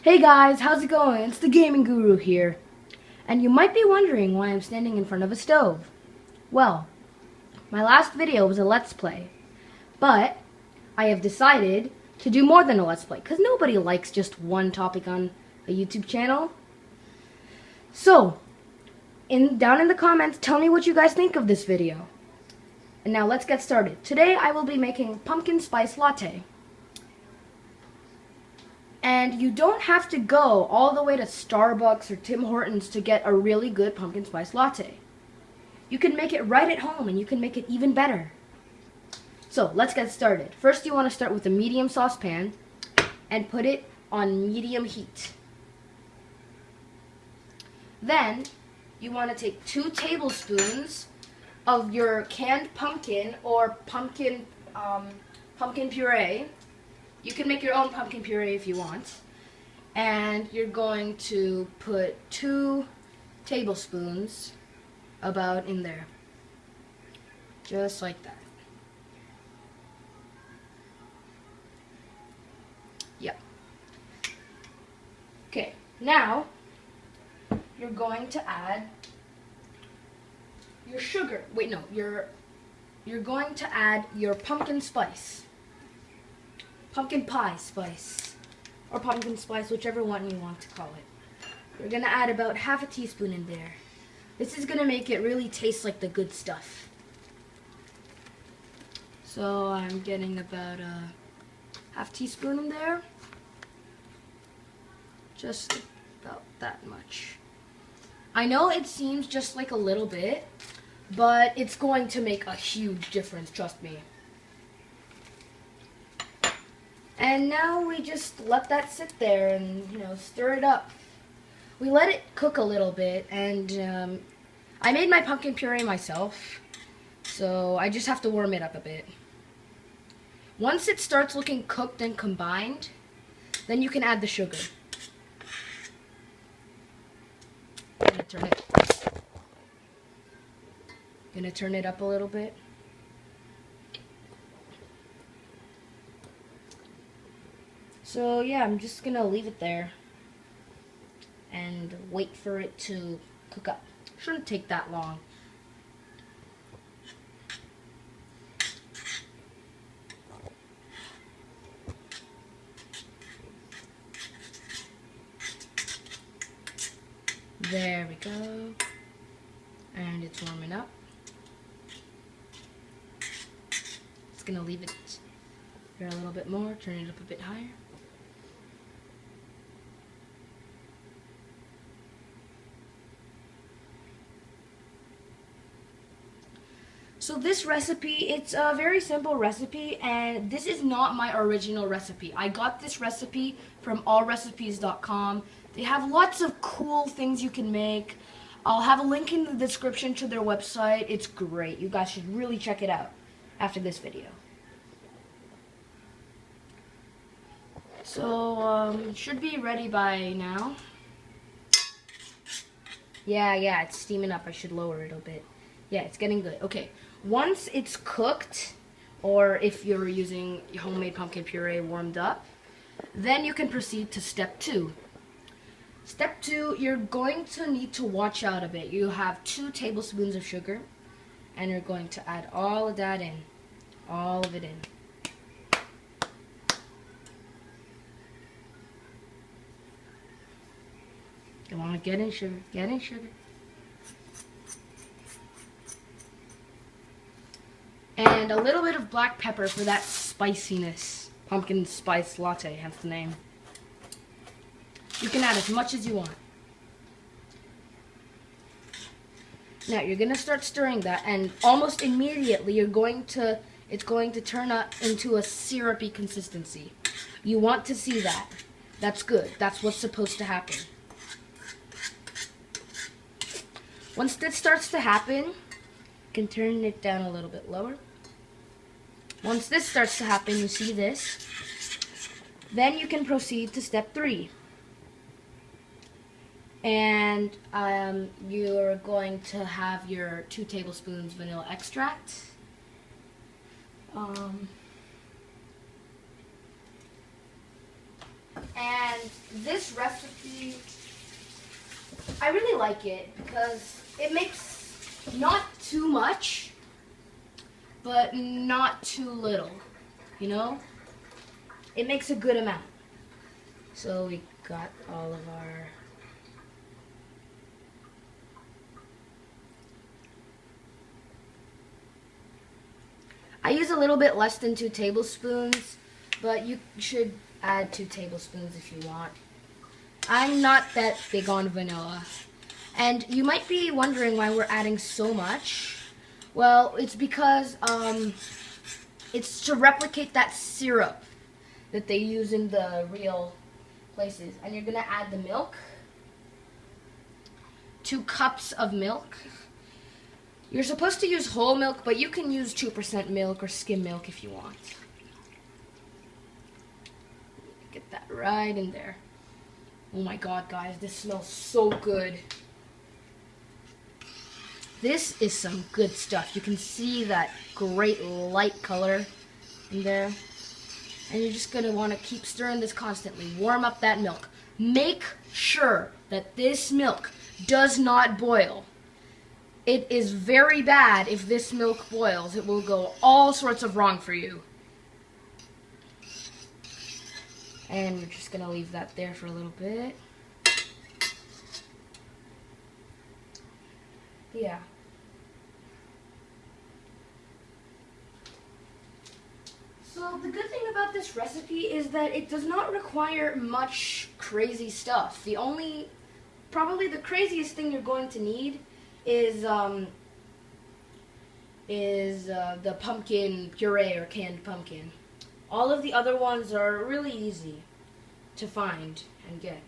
Hey guys, how's it going? It's the Gaming Guru here. And you might be wondering why I'm standing in front of a stove. Well, my last video was a Let's Play. But I have decided to do more than a Let's Play, because nobody likes just one topic on a YouTube channel. So, down in the comments, tell me what you guys think of this video. And now let's get started. Today I will be making pumpkin spice latte. And you don't have to go all the way to Starbucks or Tim Hortons to get a really good pumpkin spice latte. You can make it right at home and you can make it even better. So let's get started. First you want to start with a medium saucepan and put it on medium heat. Then you want to take 2 tablespoons of your canned pumpkin or pumpkin puree. You can make your own pumpkin puree if you want. And you're going to put 2 tablespoons about in there. Just like that. Yep. Okay, now you're going to add your sugar. Wait, no, you're going to add your pumpkin spice. Pumpkin pie spice, or pumpkin spice, whichever one you want to call it. You're going to add about half a teaspoon in there. This is going to make it really taste like the good stuff. So I'm getting about a half teaspoon in there. Just about that much. I know it seems just like a little bit, but it's going to make a huge difference, trust me. And now we just let that sit there and, stir it up. We let it cook a little bit, and I made my pumpkin puree myself, so I just have to warm it up a bit. Once it starts looking cooked and combined, then you can add the sugar. Gonna turn it up a little bit. So yeah, I'm just gonna leave it there and wait for it to cook up. Shouldn't take that long. There we go. And it's warming up. Just gonna leave it for a little bit more, turn it up a bit higher. So this recipe, it's a very simple recipe, and this is not my original recipe. I got this recipe from allrecipes.com. They have lots of cool things you can make. I'll have a link in the description to their website. It's great. You guys should really check it out after this video. So, it should be ready by now. Yeah, it's steaming up. I should lower it a bit. Yeah, it's getting good. Okay, once it's cooked, or if you're using homemade pumpkin puree warmed up, then you can proceed to step 2. Step 2, you're going to need to watch out a bit. You have 2 tablespoons of sugar, and you're going to add all of that in. All of it in. Come on, get in sugar, get in sugar. And a little bit of black pepper for that spiciness. Pumpkin spice latte, hence the name. You can add as much as you want. Now you're going to start stirring that, and almost immediately it's going to turn up into a syrupy consistency. You want to see that. That's good. That's what's supposed to happen. Once this starts to happen, you can turn it down a little bit lower. Once this starts to happen, you see this, then you can proceed to step 3. And you're going to have your 2 tablespoons vanilla extract. And this recipe, I really like it because it makes not too much, but not too little, you know? It makes a good amount. So we got all of our I use a little bit less than 2 tablespoons, but you should add 2 tablespoons if you want. I'm not that big on vanilla. And you might be wondering why we're adding so much. Well, it's because it's to replicate that syrup that they use in the real places. And you're going to add the milk. 2 cups of milk. You're supposed to use whole milk, but you can use 2% milk or skim milk if you want. Get that right in there. Oh my god, guys, this smells so good. This is some good stuff. You can see that great light color in there. And you're just going to want to keep stirring this constantly. Warm up that milk. Make sure that this milk does not boil. It is very bad if this milk boils. It will go all sorts of wrong for you. And we're just going to leave that there for a little bit. Yeah. So the good thing about this recipe is that it does not require much crazy stuff. Probably the craziest thing you're going to need is the pumpkin puree or canned pumpkin. All of the other ones are really easy to find and get.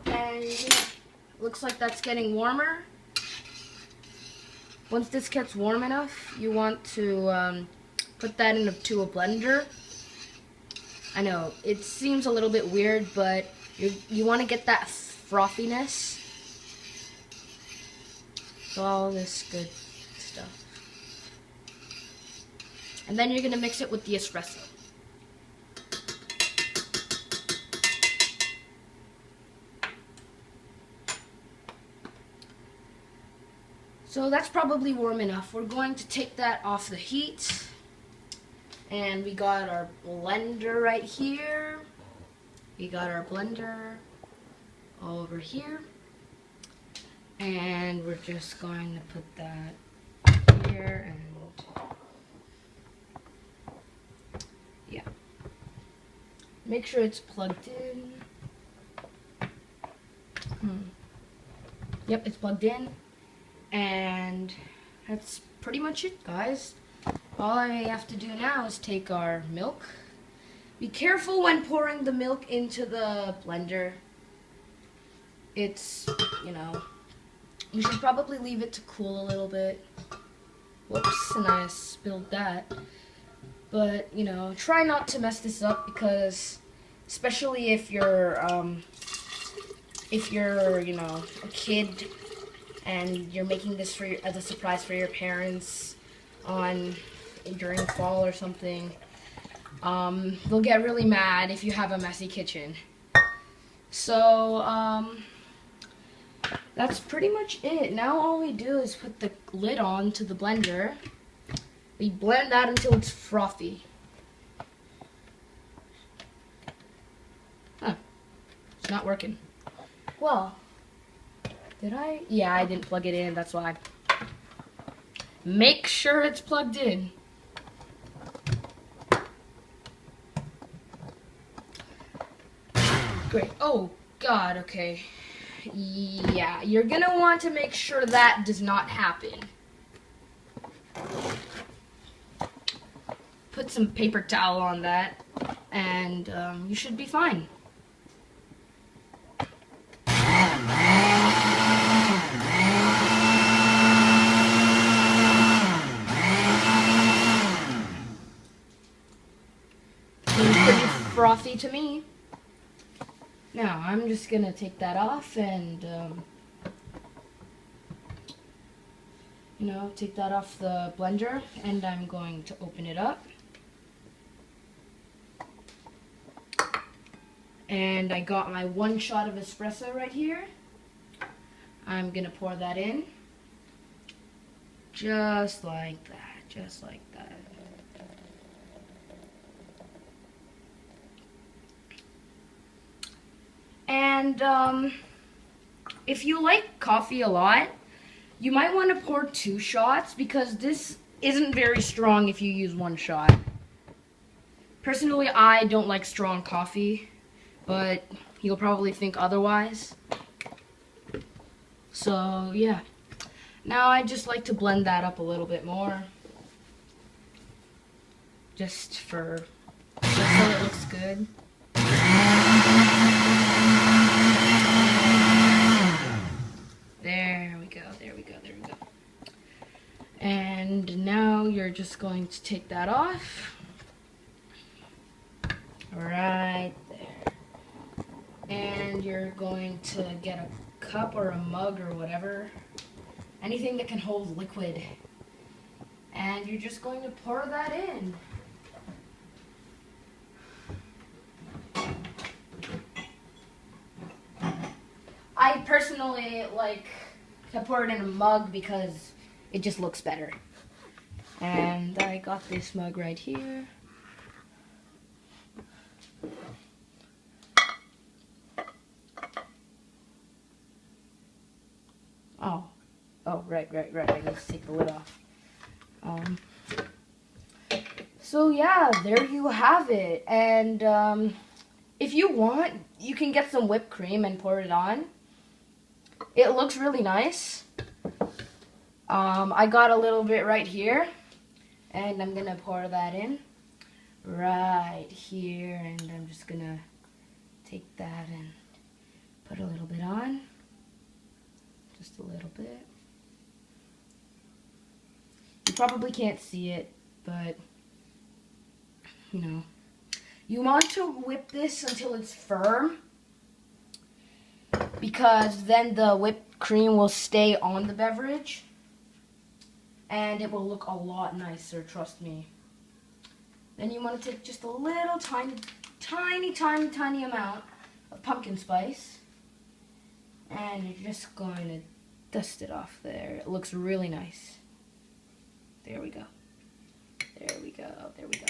And looks like that's getting warmer. Once this gets warm enough, you want to put that into a blender. I know, it seems a little bit weird, but you want to get that frothiness. So all this good stuff. And then you're going to mix it with the espresso. So that's probably warm enough. We're going to take that off the heat. And we got our blender right here. We got our blender over here. And we're just going to put that here and yeah. Make sure it's plugged in. Yep, it's plugged in. And that's pretty much it, guys. All I have to do now is take our milk. Be careful when pouring the milk into the blender. It's, you should probably leave it to cool a little bit. Whoops, and I spilled that. But, try not to mess this up because, especially if you're a kid and you're making this as a surprise for your parents during fall or something, they'll get really mad if you have a messy kitchen. So, that's pretty much it. Now all we do is put the lid on to the blender. We blend that until it's frothy. Huh. It's not working. Well, did I? Yeah, I didn't plug it in, that's why. Make sure it's plugged in. Great. Oh, God, okay. Yeah, you're gonna want to make sure that does not happen. Put some paper towel on that, and you should be fine. Seems pretty frothy to me. Now, I'm just going to take that off and, take that off the blender, and I'm going to open it up. And I got my 1 shot of espresso right here. I'm gonna pour that in. Just like that, just like that. And if you like coffee a lot, you might want to pour 2 shots because this isn't very strong if you use 1 shot. Personally, I don't like strong coffee, but you'll probably think otherwise. So, yeah. Now I just like to blend that up a little bit more. Just so it looks good. There we go, there we go, there we go. And now you're just going to take that off. Right there. And you're going to get a cup or a mug or whatever. Anything that can hold liquid. And you're just going to pour that in. I personally like to pour it in a mug because it just looks better. And I got this mug right here. Oh, right. I need to take the lid off. So yeah, there you have it. And if you want, you can get some whipped cream and pour it on. It looks really nice. I got a little bit right here, and I'm gonna pour that in right here, and I'm just gonna take that and put a little bit on, just a little bit. You probably can't see it, but you know, you want to whip this until it's firm, because then the whipped cream will stay on the beverage and it will look a lot nicer, trust me. Then you want to take just a little tiny amount of pumpkin spice, and you're just going to dust it off there. It looks really nice. There we go. There we go. There we go.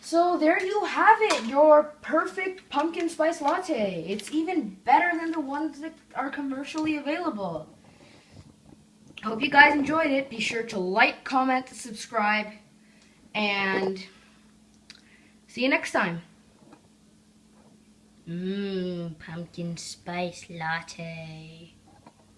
So there you have it, your perfect pumpkin spice latte. It's even better than the ones that are commercially available. Hope you guys enjoyed it. Be sure to like, comment, subscribe, and see you next time. Pumpkin spice latte.